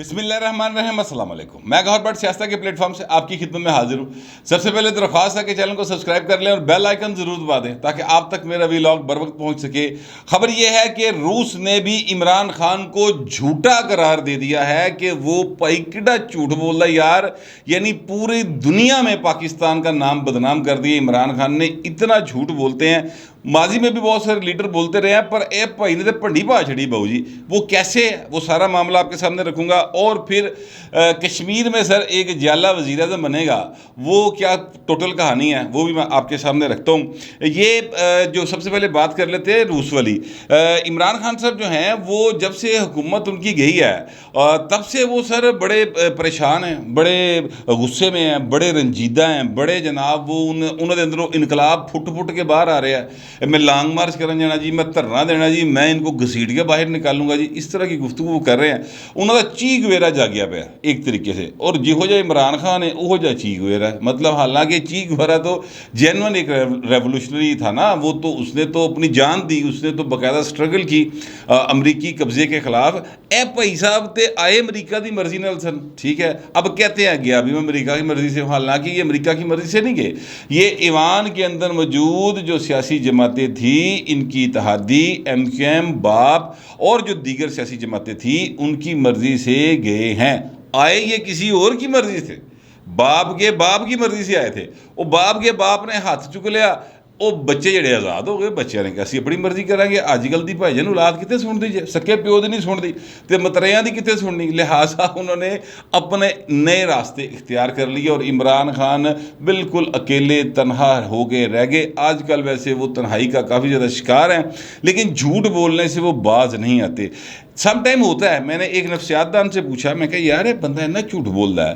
بسم اللہ الرحمن الرحیم، السلام علیکم۔ میں گوہر بٹ سیاستہ کے پلیٹ فارم سے آپ کی خدمت میں حاضر ہوں۔ سب سے پہلے درخواست ہے کہ چینل کو سبسکرائب کر لیں اور بیل آئیکن ضرور دبا دیں تاکہ آپ تک میرا ویلاگ بر وقت پہنچ سکے۔ خبر یہ ہے کہ روس نے بھی عمران خان کو جھوٹا قرار دے دیا ہے کہ وہ پیکڑا جھوٹ بول رہا ہے یار، یعنی پوری دنیا میں پاکستان کا نام بدنام کر دیا عمران خان نے۔ اتنا جھوٹ بولتے ہیں، ماضی میں بھی بہت سارے لیڈر بولتے رہے ہیں، پر اے بھائی نے تو پنڈی پا چھڑی بہو جی۔ وہ کیسے، وہ سارا معاملہ آپ کے سامنے رکھوں گا۔ اور پھر کشمیر میں سر ایک جیالہ وزیر اعظم بنے گا، وہ کیا ٹوٹل کہانی ہے وہ بھی میں آپ کے سامنے رکھتا ہوں۔ یہ جو سب سے پہلے بات کر لیتے ہیں روس والی، عمران خان صاحب جو ہیں وہ جب سے حکومت ان کی گئی ہے تب سے وہ سر بڑے پریشان ہیں، بڑے غصے میں ہیں، بڑے رنجیدہ ہیں، بڑے جناب وہ انہوں نے اندروں انقلاب پھٹ کے باہر آ رہے ہیں۔ میں لانگ مارچ کرن جانا جی، میں دھرنا دینا جی، میں ان کو گھسیٹ کے باہر نکالوں گا جی، اس طرح کی گفتگو وہ کر رہے ہیں۔ انہوں کا چیخ ویرا جاگیا پیا ایک طریقے سے، اور جہو جا عمران خان ہے وہ جا چیخ ویرا ہے۔ مطلب حالانکہ چیخ ویرا تو جینون ایک ریولوشنری تھا نا، وہ تو اس نے تو اپنی جان دی، اس نے تو باقاعدہ سٹرگل کی امریکی قبضے کے خلاف۔ اے بھائی صاحب تے آئے امریکہ دی مرضی نال سن، ٹھیک ہے، اب کہتے ہیں گیا بھی میں امریکہ کی مرضی سے، حالانکہ یہ امریکہ کی مرضی سے نہیں گئے، یہ ایوان کے اندر موجود جو سیاسی جماعتیں تھیں، ان کی اتحادی، ایم کیو ایم، باپ اور جو دیگر سیاسی جماعتیں تھیں، ان کی مرضی سے گئے ہیں۔ آئے یہ کسی اور کی مرضی سے، باپ کے باپ کی مرضی سے آئے تھے۔ وہ باپ کے باپ نے ہاتھ چک لیا، وہ بچے جڑے آزاد ہو گئے، بچے نے کہا اسی اپنی مرضی کریں گے۔ اج کل دی بھائی جان اولاد کتنے سن دی جے، سکے پیو دی نہیں سن دی تے متریاں دی کتنے سننی، لہٰذا انہوں نے اپنے نئے راستے اختیار کر لیے اور عمران خان بالکل اکیلے تنہا ہو گئے رہ گئے۔ آج کل ویسے وہ تنہائی کا کافی زیادہ شکار ہیں، لیکن جھوٹ بولنے سے وہ باز نہیں آتے۔ سم ٹائم ہوتا ہے، میں نے ایک نفسیات دان سے پوچھا، میں کہا یار بندہ اتنا جھوٹ بول رہا ہے،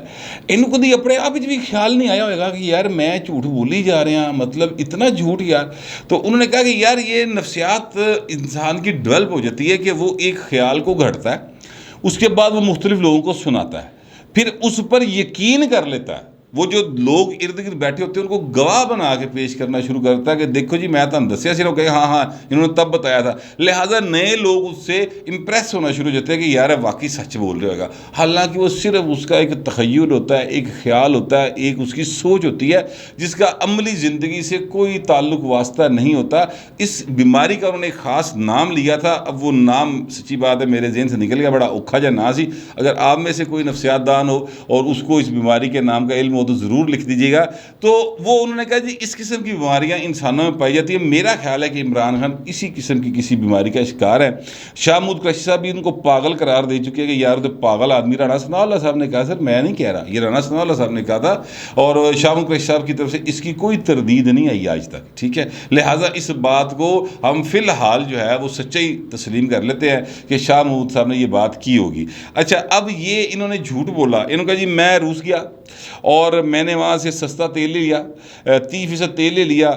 ان کو دی اپنے آپ بھی خیال نہیں آیا ہوئے گا کہ یار میں جھوٹ بولی جا رہے ہیں، مطلب اتنا جھوٹ یار۔ تو انہوں نے کہا کہ یار یہ نفسیات انسان کی ڈیولپ ہو جاتی ہے کہ وہ ایک خیال کو گھڑتا ہے، اس کے بعد وہ مختلف لوگوں کو سناتا ہے، پھر اس پر یقین کر لیتا ہے۔ وہ جو لوگ ارد گرد بیٹھے ہوتے ہیں ان کو گواہ بنا کے پیش کرنا شروع کرتا ہے کہ دیکھو جی میں تمہیں دسیا صرف کہ ہاں انہوں نے تب بتایا تھا، لہٰذا نئے لوگ اس سے امپریس ہونا شروع ہو جاتے ہیں کہ یار واقعی سچ بول رہے ہوگا، حالانکہ وہ صرف اس کا ایک تخیل ہوتا ہے، ایک خیال ہوتا ہے، ایک اس کی سوچ ہوتی ہے جس کا عملی زندگی سے کوئی تعلق واسطہ نہیں ہوتا۔ اس بیماری کا انہوں نے ایک خاص نام لیا تھا، اب وہ نام سچی بات ہے میرے ذہن سے نکل گیا، بڑا اوکھا جا نام سی۔ اگر آپ میں سے کوئی نفسیات دان ہو اور اس کو اس بیماری کے نام کا علم ہو تو ضرور لکھ دیجیے گا۔ تو وہ انہوں نے کہا جی اس قسم کی بیماریاں انسانوں میں پائی جاتی ہیں، میرا خیال ہے کہ عمران خان اسی قسم کی کسی بیماری کا شکار ہے۔ شاہ محمود قریشی صاحب بھی ان کو پاگل قرار دے چکے ہیں کہ یار تو پاگل آدمی۔ رانا ثناء اللہ صاحب نے کہا، سر میں نہیں کہہ رہا، یہ رانا ثناء اللہ صاحب نے کہا تھا، اور شاہ محمود قریشی صاحب کی طرف سے اس کی کوئی تردید نہیں آئی آج تک، ٹھیک ہے۔ لہٰذا اس بات کو ہم فی الحال جو ہے وہ سچائی تسلیم کر لیتے ہیں کہ شاہ محمود صاحب نے یہ بات کی ہوگی۔ اچھا، اب یہ انہوں نے جھوٹ بولا، انہوں نے کہا جی میں روس گیا اور میں نے وہاں سے سستا تیل لے لیا، 30% تیل لے لیا۔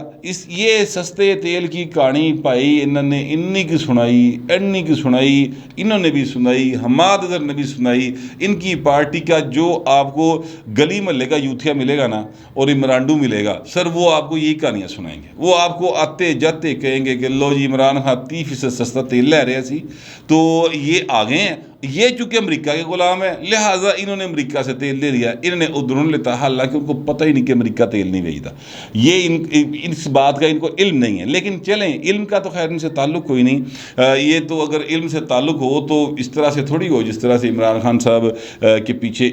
یہ سستے تیل کی کہانی پائی انہوں نے انی کی سنائی، اینی کی سنائی، انہوں نے بھی سنائی، حماد اظہر نے بھی سنائی۔ ان کی پارٹی کا جو آپ کو گلی محلے کا یوتھیا ملے گا نا اور عمرانڈو ملے گا سر، وہ آپ کو یہی کہانیاں سنائیں گے۔ وہ آپ کو آتے جاتے کہیں گے کہ لو جی عمران خان 30% سستا تیل لے رہے سی تو یہ آ گئے ہیں، یہ چونکہ امریکہ کے غلام ہے لہٰذا انہوں نے امریکہ سے تیل لے لیا، انہوں نے ادھروں لیتا، حالانکہ ان کو پتہ ہی نہیں کہ امریکہ تیل نہیں بھیجتا۔ یہ اس بات کا ان کو علم نہیں ہے، لیکن چلیں علم کا تو خیر ان سے تعلق کوئی نہیں۔ یہ تو اگر علم سے تعلق ہو تو اس طرح سے تھوڑی ہو جس طرح سے عمران خان صاحب کے پیچھے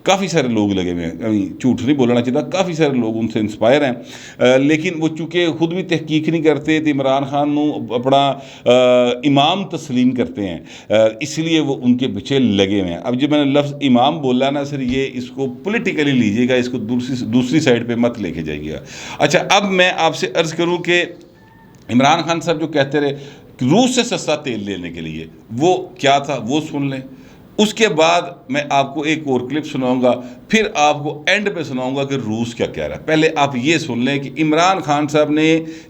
کافی سارے لوگ لگے ہوئے ہیں، جھوٹ نہیں بولنا چاہتا، کافی سارے لوگ ان سے انسپائر ہیں، لیکن وہ چونکہ خود بھی تحقیق نہیں کرتے تو عمران خان نو اپنا امام تسلیم کرتے ہیں، اس لیے وہ ان کے پیچھے لگے ہوئے ہیں۔ اب جو میں نے لفظ امام بولا نا سر، یہ اس کو پولیٹیکلی لیجیے گا، اس کو دوسری سائڈ پہ مت لے کے جائیے گا۔ اچھا، اب میں آپ سے عرض کروں کہ عمران خان صاحب جو کہتے رہے روس سے سستا تیل لینے کے لیے، وہ کیا تھا وہ سن لیں۔ اس کے بعد میں آپ کو ایک اور کلپ سناؤں گا، پھر آپ کو اینڈ پہ سناؤں گا کہ روس کیا کہہ رہا ہے۔ پہلے آپ یہ سن لیں کہ عمران خان صاحب نے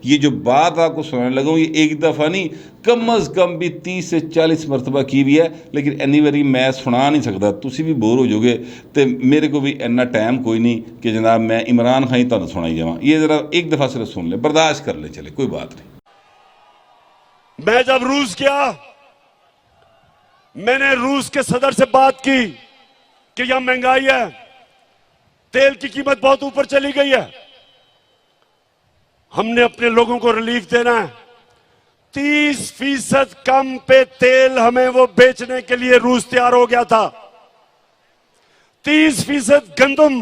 یہ جو بات آپ کو سنانے لگا ہوں، یہ ایک دفعہ نہیں، کم از کم بھی 30 سے 40 مرتبہ کی بھی ہے، لیکن اینی ویری میں سنا نہیں سکتا، تسی بھی بور ہو جو گے، تو میرے کو بھی اینا ٹائم کوئی نہیں کہ جناب میں عمران خان ہی تھانوں سنائی جاواں۔ یہ ذرا ایک دفعہ صرف سن لیں، برداشت کر لیں، چلے کوئی بات نہیں۔ میں جب روس گیا، میں نے روس کے صدر سے بات کی، کہ یہاں مہنگائی ہے, تیل کی قیمت بہت اوپر چلی گئی ہے, ہم نے اپنے لوگوں کو ریلیف دینا ہے. 30% کم پہ تیل ہمیں وہ بیچنے کے لیے روس تیار ہو گیا تھا. 30% گندم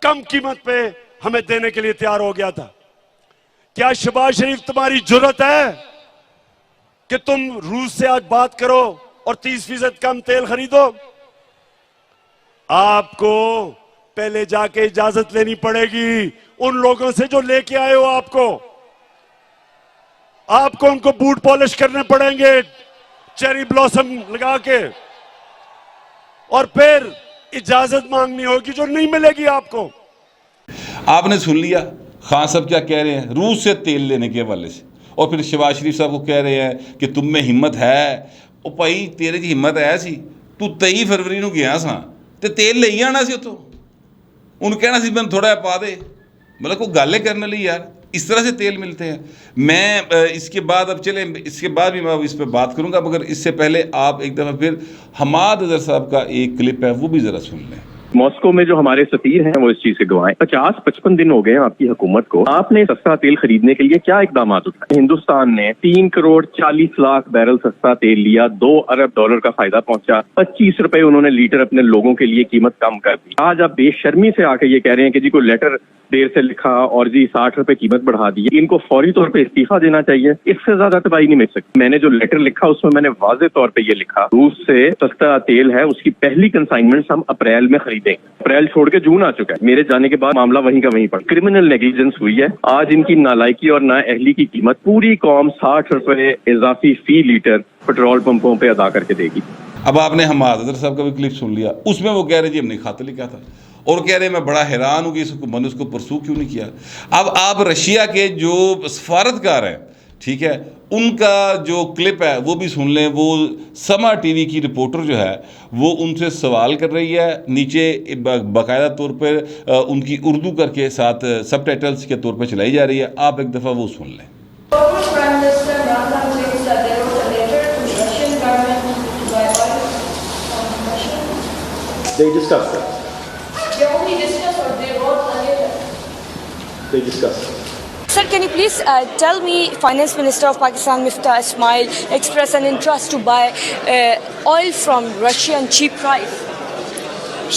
کم قیمت پہ ہمیں دینے کے لیے تیار ہو گیا تھا. کیا شہباز شریف تمہاری جرت ہے کہ تم روس سے آج بات کرو اور 30% کم تیل خریدو؟ آپ کو پہلے جا کے اجازت لینی پڑے گی ان لوگوں سے جو لے کے آئے ہو. آپ کو ان کو بوٹ پالش کرنے پڑیں گے چیری بلاسم لگا کے, اور پھر اجازت مانگنی ہوگی جو نہیں ملے گی آپ کو. آپ نے سن لیا خان صاحب کیا کہہ رہے ہیں روس سے تیل لینے کے حوالے سے, اور پھر شہباز شریف صاحب کو کہہ رہے ہیں کہ تم میں ہمت ہے. او بھائی تیرے جی ہمت ہے سی, تو 23 فروری نو گیا سا تے تیل لے آنا سی اتوں, انہوں کہنا سی میں تھوڑا پا دے, مطلب کوئی گالے کرنے لی یار. اس طرح سے تیل ملتے ہیں. میں اس کے بعد اب چلیں اس کے بعد بھی میں اس پہ بات کروں گا, مگر اس سے پہلے آپ ایک دفعہ پھر حماد اظہر صاحب کا ایک کلپ ہے وہ بھی ذرا سن لیں. ماسکو میں جو ہمارے سفیر ہیں وہ اس چیز سے گواہ. 50-55 دن ہو گئے ہیں آپ کی حکومت کو. آپ نے سستا تیل خریدنے کے لیے کیا اقدامات اٹھائے؟ ہندوستان نے 3 کروڑ 40 لاکھ بیرل سستا تیل لیا, $2 ارب کا فائدہ پہنچا, 25 روپے انہوں نے لیٹر اپنے لوگوں کے لیے قیمت کم کر دی. آج آپ بے شرمی سے آ کے یہ کہہ رہے ہیں کہ جی کوئی لیٹر دیر سے لکھا اور جی 60 روپے قیمت بڑھا دی. ان کو فوری طور پہ استعفیٰ دینا چاہیے. اس سے زیادہ تباہی نہیں مل سکتی. میں نے جو لیٹر لکھا اس میں نے واضح طور پہ یہ لکھا روس سے سستا تیل ہے, اس کی پہلی کنسائنمنٹ ہم اپریل میں خریدیں. اپریل چھوڑ کے جون آ چکا ہے. میرے جانے کے بعد معاملہ وہیں کا وہیں پڑا. کرمنل نیگلیجنس ہوئی ہے. آج ان کی نالائکی اور نااہلی کی قیمت پوری قوم 60 روپے اضافی فی لیٹر پیٹرول پمپوں پہ ادا کر کے دے گی. اب آپ نے حماد اظہر صاحب کا بھی کلپ سن لیا, اس میں وہ کہہ رہے جی ہم نے خط لکھا تھا, اور کہہ رہے میں بڑا حیران ہوں کہ میں نے اس کو پرسو کیوں نہیں کیا. اب آپ رشیا کے جو سفارتکار ہیں, ٹھیک ہے, ان کا جو کلپ ہے وہ بھی سن لیں. وہ سما ٹی وی کی رپورٹر جو ہے وہ ان سے سوال کر رہی ہے, نیچے باقاعدہ طور پر ان کی اردو کر کے ساتھ سب ٹائٹلز کے طور پہ چلائی جا رہی ہے. آپ ایک دفعہ وہ سن لیں. They discussed that. They only discussed or they wrote a letter? They discussed. Sir, can you please tell me, Finance Minister of Pakistan Miftah Ismail expressed an interest to buy oil from Russia on cheap price.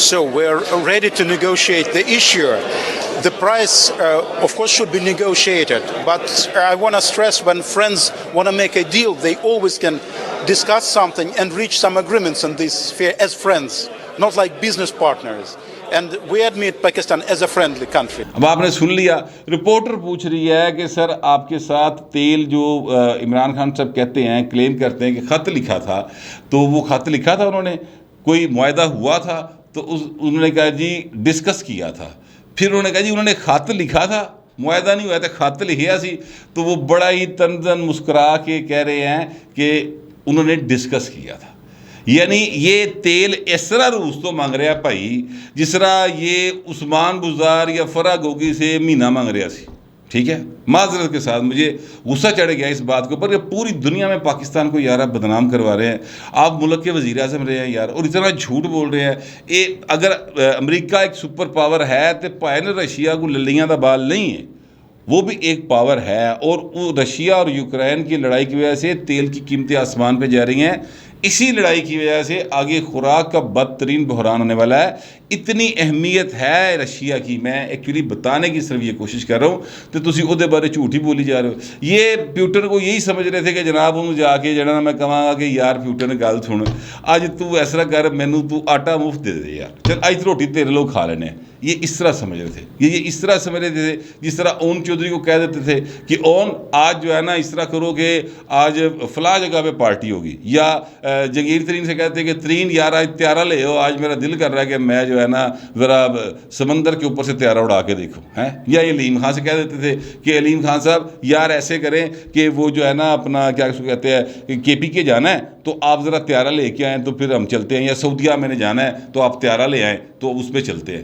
So we're ready to negotiate the issue. The price, of course, should be negotiated. But I want to stress when friends want to make a deal, they always can discuss something and reach some agreements in this sphere as friends. Not like business partners, and we admit Pakistan as a friendly country. اب آپ نے سن لیا, reporter پوچھ رہی ہے کہ سر آپ کے ساتھ تیل جو عمران خان صاحب کہتے ہیں, کلیم کرتے ہیں کہ خط لکھا تھا, تو وہ خط لکھا تھا انہوں نے, کوئی معاہدہ ہوا تھا, تو انہوں نے کہا جی ڈسکس کیا تھا. پھر انہوں نے کہا جی انہوں نے خط لکھا تھا, معاہدہ نہیں ہوا تھا, خط لکھیا سی. تو وہ بڑا ہی تنزن مسکرا کے کہہ رہے ہیں کہ انہوں نے ڈسکس کیا تھا. یعنی یہ تیل اس طرح روس تو مانگ رہا بھائی جس طرح یہ عثمان بزار یا فرا گوگی سے مہینہ مانگ رہا سی. ٹھیک ہے, معذرت کے ساتھ مجھے غصہ چڑھ گیا اس بات کے اوپر کہ پوری دنیا میں پاکستان کو یار آپ بدنام کروا رہے ہیں. آپ ملک کے وزیر اعظم رہے ہیں یار, اور اتنا جھوٹ بول رہے ہیں. اگر امریکہ ایک سپر پاور ہے تو پائن رشیا کو للیاں دا بال نہیں ہے, وہ بھی ایک پاور ہے. اور وہ رشیا اور یوکرین کی لڑائی کی وجہ سے تیل کی قیمتیں آسمان پہ جا رہی ہیں. اسی لڑائی کی وجہ سے آگے خوراک کا بدترین بحران ہونے والا ہے. اتنی اہمیت ہے رشیا کی, میں ایکچولی بتانے کی صرف یہ کوشش کر رہا ہوں, تو تسی او دے بارے جھوٹ ہی بولی جا رہے ہو. یہ پیوٹن کو یہی سمجھ رہے تھے کہ جناب انہوں جا کے جڑا میں کہاں گا کہ یار پیوٹن گل سن, اج تو ایسا کر مینوں تو آٹا مفت دے دے یار, چل اج روٹی تیرے لوگ کھا لینے. یہ اس طرح سمجھ رہے تھے, یہ اس طرح سمجھ رہے تھے جس طرح اون چودھری کو کہہ دیتے تھے کہ اون آج جو ہے نا اس طرح کرو کہ آج فلاں جگہ پہ پارٹی ہوگی, یا جنگیر ترین سے کہتے ہیں کہ ترین یار آج تیارہ لے ہو, آج میرا دل کر رہا ہے کہ میں جو ہے نا ذرا سمندر کے اوپر سے تیارہ اڑا کے دیکھوں ہیں. یا علیم خان سے کہہ دیتے تھے کہ علیم خان صاحب یار ایسے کریں کہ وہ جو ہے نا اپنا کیا اس کو کہتے ہیں کے پی کے جانا ہے تو آپ ذرا تیارہ لے کے آئیں تو پھر ہم چلتے ہیں, یا سعودیہ میں نے جانا ہے تو آپ تیارہ لے آئیں تو اس پہ چلتے ہیں.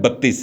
32।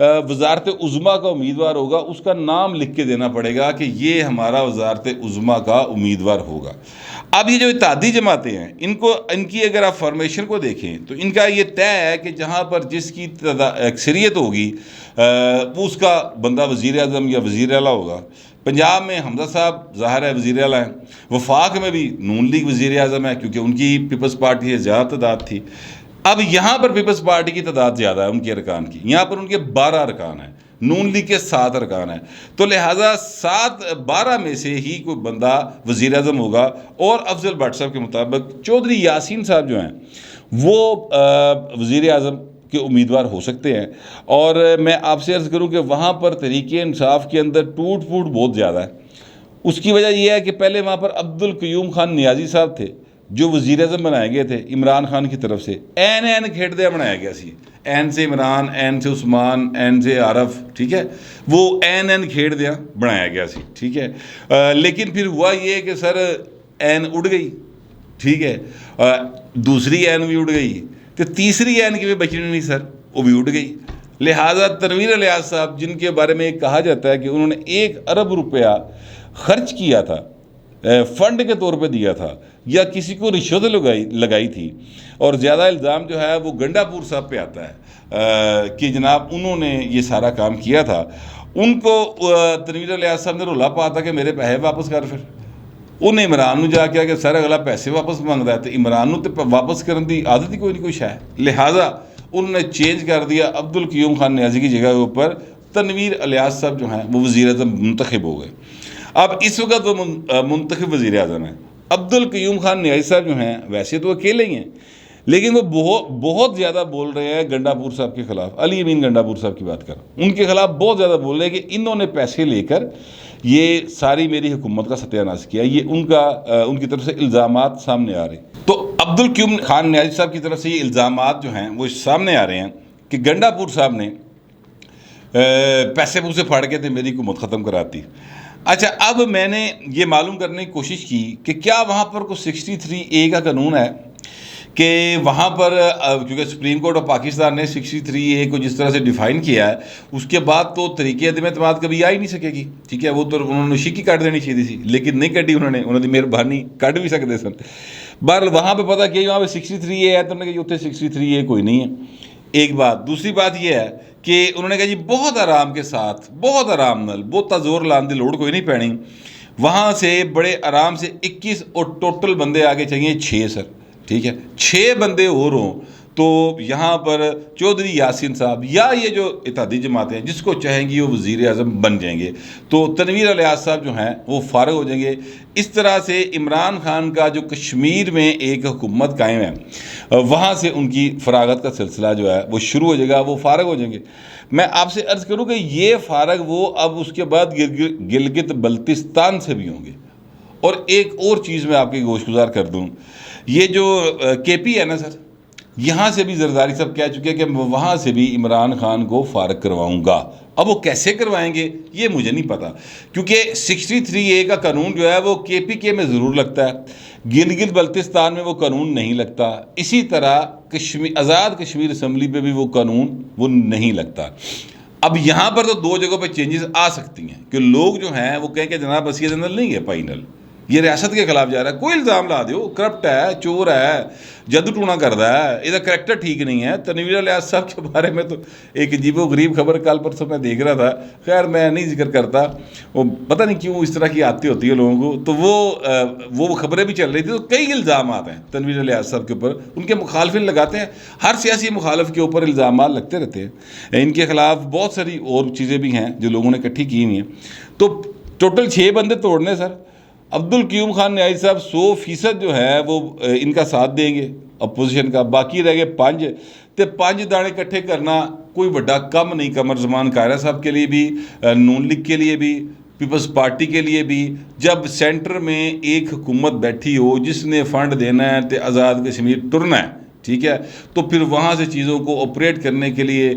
وزارت عظمیٰ کا امیدوار ہوگا اس کا نام لکھ کے دینا پڑے گا کہ یہ ہمارا وزارت عظمیٰ کا امیدوار ہوگا۔ اب یہ جو اتحادی جماعتیں ہیں ان کی اگر آپ فارمیشن کو دیکھیں تو ان کا یہ طے ہے کہ جہاں پر جس کی اکثریت ہوگی اس کا بندہ وزیر اعظم یا وزیر اعلیٰ ہوگا۔ پنجاب میں حمزہ صاحب ظاہر ہے وزیر اعلیٰ ہیں، وفاق میں بھی نون لیگ وزیر اعظم ہے کیونکہ ان کی پیپلز پارٹی سے زیادہ تعداد تھی۔ اب یہاں پر پیپلز پارٹی کی تعداد زیادہ ہے ان کے ارکان کی، یہاں پر ان کے 12 ارکان ہیں، نون لیگ کے 7 ارکان ہیں، تو لہٰذا 12 میں سے ہی کوئی بندہ وزیر اعظم ہوگا۔ اور افضل بٹ صاحب کے مطابق چودھری یاسین صاحب جو ہیں وہ وزیر اعظم کے امیدوار ہو سکتے ہیں۔ اور میں آپ سے عرض کروں کہ وہاں پر تحریک انصاف کے اندر ٹوٹ پھوٹ بہت زیادہ ہے۔ اس کی وجہ یہ ہے کہ پہلے وہاں پر عبدالقیوم خان نیازی صاحب تھے جو وزیر اعظم بنائے گئے تھے عمران خان کی طرف سے، این کھیڑ دیا بنایا گیا سی، این سے عمران، این سے عثمان، این سے عارف، ٹھیک ہے، وہ این کھیڑ دیا بنایا گیا سی، ٹھیک ہے۔ لیکن پھر ہوا یہ کہ سر این اڑ گئی، ٹھیک ہے، دوسری این بھی اڑ گئی، تو تیسری این کی بھی بچنی نہیں سر، وہ بھی اڑ گئی۔ لہٰذا تنویر الیاس صاحب جن کے بارے میں کہا جاتا ہے کہ انہوں نے 1 ارب روپیہ خرچ کیا تھا، فنڈ کے طور پہ دیا تھا یا کسی کو رشوت لگائی تھی، اور زیادہ الزام جو ہے وہ گنڈا پور صاحب پہ آتا ہے کہ جناب انہوں نے یہ سارا کام کیا تھا۔ ان کو تنویر الیاس صاحب نے رولا پا تھا کہ میرے پیسے واپس کر، پھر انہیں عمران نو جا کے کہ سر اگلا پیسے واپس مانگ رہا ہے، تو عمران نو تو واپس کرنے کی عادت ہی کوئی نہیں کوئی شاید، لہٰذا انہوں نے چینج کر دیا، عبدالقیوم خان نیازی کی جگہ کے اوپر تنویر الیاس صاحب جو ہیں وہ وزیر اعظم منتخب ہو گئے۔ اب اس وقت وہ منتخب وزیر اعظم ہیں۔ عبدالقیوم خان نیازی صاحب جو ہیں ویسے تو اکیلے ہی ہیں، لیکن وہ بہت زیادہ بول رہے ہیں گنڈا پور صاحب کے خلاف، علی امین گنڈا پور صاحب کی بات کر، ان کے خلاف بہت زیادہ بول رہے ہیں کہ انہوں نے پیسے لے کر یہ ساری میری حکومت کا ستیہ ناش کیا، یہ ان کی طرف سے الزامات سامنے آ رہے ہیں۔ تو عبدالقیوم خان نیازی صاحب کی طرف سے یہ الزامات جو ہیں وہ سامنے آ رہے ہیں کہ گنڈا پور صاحب نے پیسے پوسے پھاڑ کے تھے میری حکومت ختم کراتی۔ اچھا، اب میں نے یہ معلوم کرنے کی کوشش کی کہ کیا وہاں پر کوئی 63A کا قانون ہے کہ وہاں پر کیونکہ سپریم کورٹ آف پاکستان نے 63A کو جس طرح سے ڈیفائن کیا ہے اس کے بعد تو طریقے عدم اعتماد کبھی آ ہی نہیں سکے گی، ٹھیک ہے، وہ تو انہوں نے شکی کاٹ دینی چاہیے تھی، لیکن نہیں کٹی انہوں نے مہربانی کٹ بھی سکتے سن۔ بہرحال وہاں پہ پتہ کیا وہاں پہ 63A ہے، تو انہوں نے کہا اتنے 63A کوئی نہیں ہے، ایک بات۔ دوسری بات یہ ہے کہ انہوں نے کہا جی بہت آرام کے ساتھ، بہت آرام نال، بہت زور لان دی لوڑ کوئی نہیں پینی، وہاں سے بڑے آرام سے 21 اور ٹوٹل بندے آگے چاہیے 6 سر، ٹھیک ہے، 6 بندے اور ہوں تو یہاں پر چودھری یاسین صاحب یا یہ جو اتحادی جماعتیں ہیں جس کو چاہیں گی وہ وزیر اعظم بن جائیں گے، تو تنویر الیاس صاحب جو ہیں وہ فارغ ہو جائیں گے۔ اس طرح سے عمران خان کا جو کشمیر میں ایک حکومت قائم ہے وہاں سے ان کی فراغت کا سلسلہ جو ہے وہ شروع ہو جائے گا، وہ فارغ ہو جائیں گے۔ میں آپ سے عرض کروں کہ یہ فارغ وہ اب اس کے بعد گلگت بلتستان سے بھی ہوں گے۔ اور ایک اور چیز میں آپ کی گوش گزار کر دوں، یہ جو KP ہے نا سر، یہاں سے بھی زرداری صاحب کہہ چکے کہ میں وہاں سے بھی عمران خان کو فارغ کرواؤں گا۔ اب وہ کیسے کروائیں گے یہ مجھے نہیں پتا، کیونکہ 63A کا قانون جو ہے وہ KPK میں ضرور لگتا ہے، گلگت بلتستان میں وہ قانون نہیں لگتا، اسی طرح آزاد کشمیر اسمبلی پہ بھی وہ قانون وہ نہیں لگتا۔ اب یہاں پر تو 2 جگہوں پہ چینجز آ سکتی ہیں کہ لوگ جو ہیں وہ کہیں کہ جناب بس یہ جنرل نہیں ہے فائنل، یہ ریاست کے خلاف جا رہا ہے، کوئی الزام لا دیو، کرپٹ ہے، چور ہے، جدو ٹونا کرتا ہے، یہ کریکٹر ٹھیک نہیں ہے۔ تنویر الیاس صاحب کے بارے میں تو ایک عجیب و غریب خبر کل پرسوں میں دیکھ رہا تھا، خیر میں نہیں ذکر کرتا، وہ پتہ نہیں کیوں اس طرح کی عادتیں ہوتی ہے لوگوں کو، تو وہ خبریں بھی چل رہی تھی، تو کئی الزامات ہیں تنویر الیاس صاحب کے اوپر، ان کے مخالفین لگاتے ہیں، ہر سیاسی مخالف کے اوپر الزامات لگتے رہتے ہیں، ان کے خلاف بہت ساری اور چیزیں بھی ہیں جو لوگوں نے اکٹھی کی ہوئی ہیں۔ تو ٹوٹل 6 بندے توڑنے سر، عبدالقیوم خان نیازی صاحب 100% جو ہے وہ ان کا ساتھ دیں گے اپوزیشن کا، باقی رہ گئے 5، تو 5 دانے اکٹھے کرنا کوئی بڑا کم نہیں، قمر زمان قاہرہ صاحب کے لیے بھی، نون لیگ کے لیے بھی، پیپلز پارٹی کے لیے بھی۔ جب سینٹر میں ایک حکومت بیٹھی ہو جس نے فنڈ دینا ہے تو آزاد کشمیر ٹرنا ہے، ٹھیک ہے، تو پھر وہاں سے چیزوں کو آپریٹ کرنے کے لیے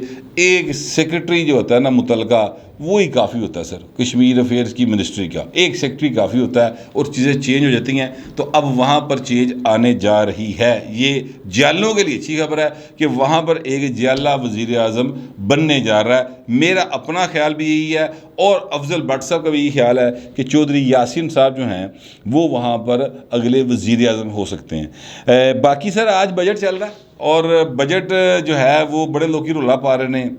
ایک سیکرٹری جو ہوتا ہے نا متعلقہ، وہی کافی ہوتا ہے سر کشمیر افیئرس کی منسٹری کا، ایک سیکٹری کافی ہوتا ہے اور چیزیں چینج ہو جاتی ہیں. تو اب وہاں پر چینج آنے جا رہی ہے. یہ جیلوں کے لیے اچھی خبر ہے کہ وہاں پر ایک جیلہ وزیر اعظم بننے جا رہا ہے. میرا اپنا خیال بھی یہی ہے اور افضل بٹ صاحب کا بھی یہی خیال ہے کہ چودھری یاسین صاحب جو ہیں وہ وہاں پر اگلے وزیر اعظم ہو سکتے ہیں. باقی سر آج بجٹ چل رہا ہے اور بجٹ جو ہے وہ بڑے لوگ ہی رولا پا رہے ہیں.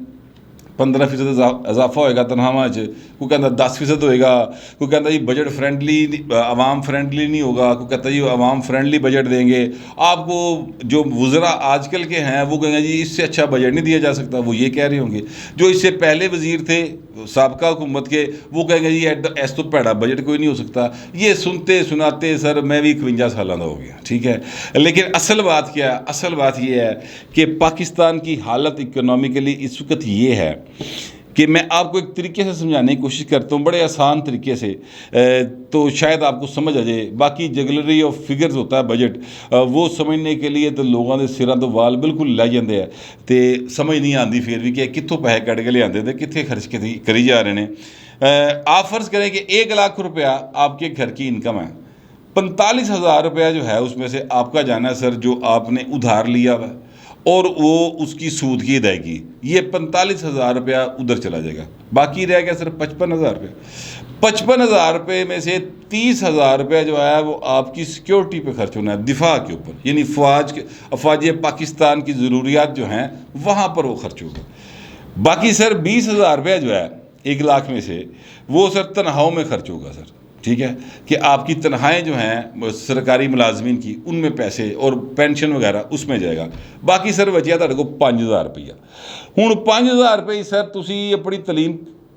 15% اضافہ ہوئے گا تنخواہ چ، کوئی کہتا 10% ہوئے گا، کوئی کہتا جی بجٹ فرینڈلی عوام فرینڈلی نہیں ہوگا، کوئی کہتا جی عوام فرینڈلی بجٹ دیں گے. آپ کو جو وزراء آج کل کے ہیں وہ کہیں گے جی اس سے اچھا بجٹ نہیں دیا جا سکتا، وہ یہ کہہ رہے ہوں گے. جو اس سے پہلے وزیر تھے سابقہ حکومت کے وہ کہیں گے جی ایس تو پیڑا بجٹ کوئی نہیں ہو سکتا. یہ سنتے سناتے سر میں بھی 51 سالہ ہو گیا، ٹھیک ہے. لیکن اصل بات کیا ہے؟ اصل بات یہ ہے کہ پاکستان کی حالت اکنامیکلی اس وقت یہ ہے کہ میں آپ کو ایک طریقے سے سمجھانے کی کوشش کرتا ہوں، بڑے آسان طریقے سے، تو شاید آپ کو سمجھ آ جائے. باقی جگلری آف فگرز ہوتا ہے بجٹ، وہ سمجھنے کے لیے تو لوگوں نے سراں تو وال بالکل لے جاندے ہیں تے سمجھ نہیں آتی پھر بھی کہ کتوں پیسے کٹ کے لے آتے تھے کتنے خرچ کری جا رہے ہیں. آپ فرض کریں کہ 1 لاکھ روپیہ آپ کے گھر کی انکم ہے، 45,000 روپیہ جو ہے اس میں سے آپ کا جانا ہے سر جو آپ نے ادھار لیا ہوا ہے اور وہ اس کی سود کی ادائیگی، یہ 45,000 روپیہ ادھر چلا جائے گا. باقی رہ گیا سر 55,000 روپیہ. 55,000 روپے میں سے 30,000 روپے جو ہے وہ آپ کی سیکیورٹی پہ خرچ ہونا ہے، دفاع کے اوپر، یعنی افواج پاکستان کی ضروریات جو ہیں وہاں پر وہ خرچ ہوگا. باقی سر 20,000 روپے جو ہے 1 لاکھ میں سے وہ سر تنخواہوں میں خرچ ہوگا سر، ٹھیک ہے، کہ آپ کی تنخواہیں جو ہیں سرکاری ملازمین کی ان میں پیسے اور پینشن وغیرہ اس میں جائے گا. باقی سر بچیا تھوڑے کو 5,000 روپیہ. ہوں 5,000 روپئے سر تسی اپنی تعلیم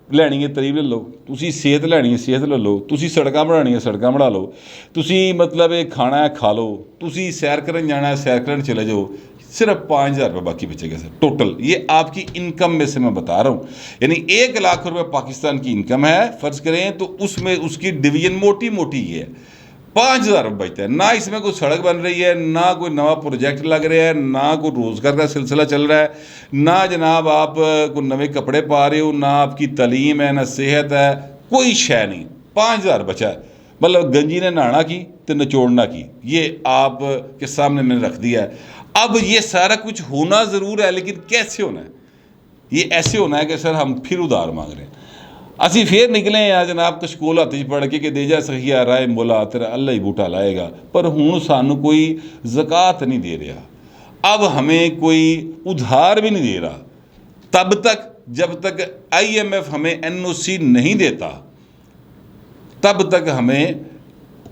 لینی ہے تعلیم لے لو، تسی صحت لینی ہے صحت لے لو، تسی سڑکاں بنانی ہے سڑکاں بنا لو، تسی مطلب کھانا ہے کھا لو، تسی سیر کرن جانا ہے سیر کرن چلے جاؤ. صرف 5,000 روپے باقی بچے گا سر ٹوٹل. یہ آپ کی انکم میں سے میں بتا رہا ہوں، یعنی 1 لاکھ روپے پاکستان کی انکم ہے فرض کریں تو اس میں اس کی ڈویژن موٹی موٹی یہ ہے 5,000 روپے بچتا ہے. نہ اس میں کوئی سڑک بن رہی ہے، نہ کوئی نوا پروجیکٹ لگ رہا ہے، نہ کوئی روزگار کا سلسلہ چل رہا ہے، نہ جناب آپ کوئی نئے کپڑے پا رہے ہو، نہ آپ کی تعلیم ہے، نہ صحت ہے، کوئی شے نہیں. 5,000 بچا ہے. مطلب گنجی نے نہانا کی تو نچوڑنا کی، یہ آپ کے سامنے میں نے رکھ دیا ہے. اب یہ سارا کچھ ہونا ضرور ہے لیکن کیسے ہونا ہے؟ یہ ایسے ہونا ہے کہ سر ہم پھر ادھار مانگ رہے ہیں. اسی پھر نکلے ہیں جناب کشکول ہاتھ پڑھ کے کہ دے جا سخیا رائے مولا تیرا اللہ ہی بوٹا لائے گا، پر ہوں سانو کوئی زکوٰۃ نہیں دے رہا. اب ہمیں کوئی ادھار بھی نہیں دے رہا. تب تک جب تک IMF ہمیں NOC نہیں دیتا تب تک ہمیں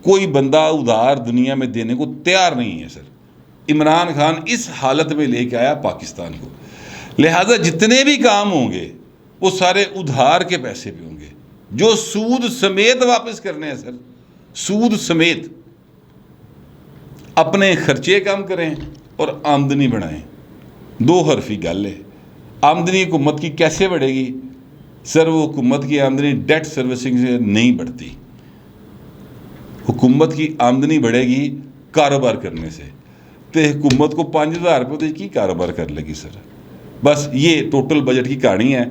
کوئی بندہ ادھار دنیا میں دینے کو تیار نہیں ہے سر. عمران خان اس حالت میں لے کے آیا پاکستان کو. لہٰذا جتنے بھی کام ہوں گے وہ سارے ادھار کے پیسے پہ ہوں گے جو سود سمیت واپس کرنے ہیں سر، سود سمیت. اپنے خرچے کم کریں اور آمدنی بڑھائیں. 2 حرفی گل ہے. آمدنی حکومت کی کیسے بڑھے گی سر؟ وہ حکومت کی آمدنی ڈیٹ سروسنگ سے نہیں بڑھتی. حکومت کی آمدنی بڑھے گی کاروبار کرنے سے. تو حکومت کو 5,000 روپے کی کاروبار کر لے گی سر. بس یہ ٹوٹل بجٹ کی کہانی ہے.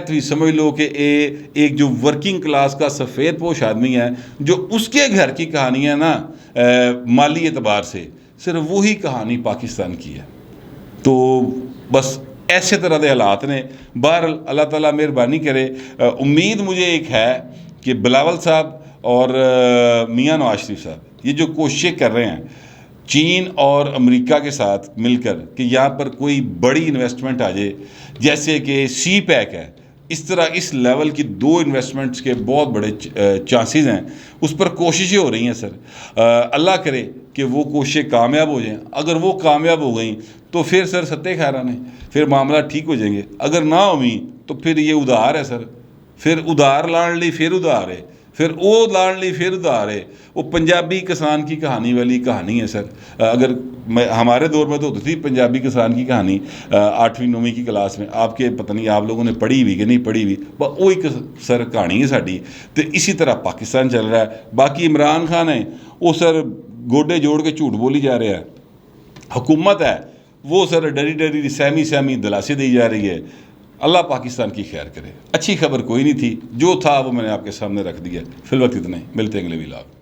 تو سمجھ لو کہ ایک جو ورکنگ کلاس کا سفید پوش آدمی ہے جو اس کے گھر کی کہانی ہے نا مالی اعتبار سے، صرف وہی کہانی پاکستان کی ہے. تو بس ایسے طرح دے حالات نے. بہرحال اللہ تعالیٰ مہربانی کرے. امید مجھے ایک ہے کہ بلاول صاحب اور میاں نواز شریف صاحب یہ جو کوششیں کر رہے ہیں چین اور امریکہ کے ساتھ مل کر کہ یہاں پر کوئی بڑی انویسٹمنٹ آ جائے، جیسے کہ سی پیک ہے، اس طرح اس لیول کی 2 انویسٹمنٹس کے بہت بڑے چانسز ہیں. اس پر کوششیں ہو رہی ہیں سر. اللہ کرے کہ وہ کوششیں کامیاب ہو جائیں. اگر وہ کامیاب ہو گئیں تو پھر سر ستے خیرانے پھر معاملہ ٹھیک ہو جائیں گے. اگر نہ ہوئیں تو پھر یہ ادھار ہے سر. پھر ادھار لان لی پھر ادھار ہے، پھر وہ لان لی پھر ادھار ہے. وہ پنجابی کسان کی کہانی والی کہانی ہے سر. اگر ہمارے دور میں تو ہوتی تھی پنجابی کسان کی کہانی 8ویں 9ویں کی کلاس میں. آپ کے پتہ نہیں آپ لوگوں نے پڑھی ہوئی کہ نہیں پڑھی ہوئی، وہی سر کہانی ہے ساری. تو اسی طرح پاکستان چل رہا ہے. باقی عمران خان ہے وہ سر گوڈے جوڑ کے جھوٹ بولی جا رہے ہیں. حکومت ہے وہ سر ڈری ڈری سہمی دلاسے دی جا رہی ہے. اللہ پاکستان کی خیر کرے. اچھی خبر کوئی نہیں تھی, جو تھا وہ میں نے آپ کے سامنے رکھ دیا. فی الوقت اتنا ہی, ملتے ہیں اگلے ویلاگ.